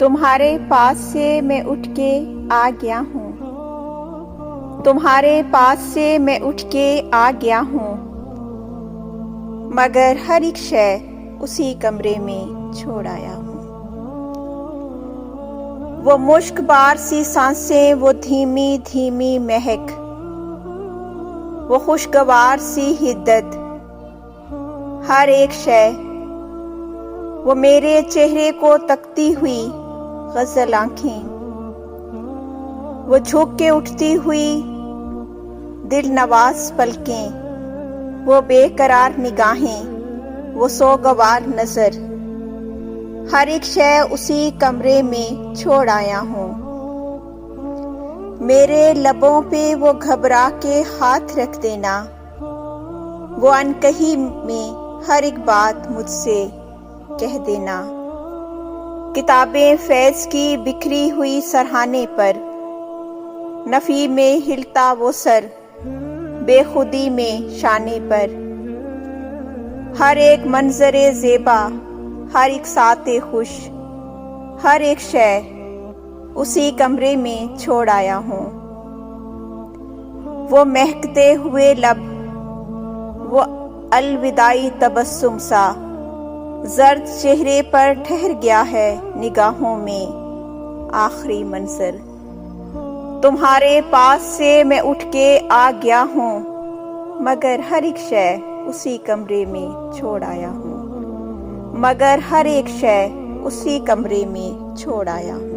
تمہارے پاس سے میں اٹھ کے آ گیا ہوں، تمہارے پاس سے میں اٹھ کے آ گیا ہوں، مگر ہر ایک شے اسی کمرے میں چھوڑ آیا ہوں۔ وہ مشک بار سی سانسیں، وہ دھیمی دھیمی مہک، وہ خوشگوار سی حدت، ہر ایک شے وہ میرے چہرے کو تکتی ہوئی غزل آنکھیں، وہ جھک کے اٹھتی ہوئی دل نواز پلکیں، وہ بے قرار نگاہیں، وہ سوگوار نظر، ہر ایک شے اسی کمرے میں چھوڑ آیا ہوں۔ میرے لبوں پہ وہ گھبرا کے ہاتھ رکھ دینا، وہ انکہی میں ہر ایک بات مجھ سے کہہ دینا۔ کتابیں فیض کی بکھری ہوئی سرہانے پر، نفی میں ہلتا وہ سر بے خودی میں شانے پر، ہر ایک منظر زیبا، ہر ایک ساعت خوش، ہر ایک شے اسی کمرے میں چھوڑ آیا ہوں۔ وہ مہکتے ہوئے لب، وہ الوداعی تبسم سا زرد چہرے پر ٹھہر گیا ہے نگاہوں میں آخری منظر۔ تمہارے پاس سے میں اٹھ کے آ گیا ہوں، مگر ہر ایک شے اسی کمرے میں چھوڑ آیا ہوں، مگر ہر ایک شے اسی کمرے میں چھوڑ آیا ہوں۔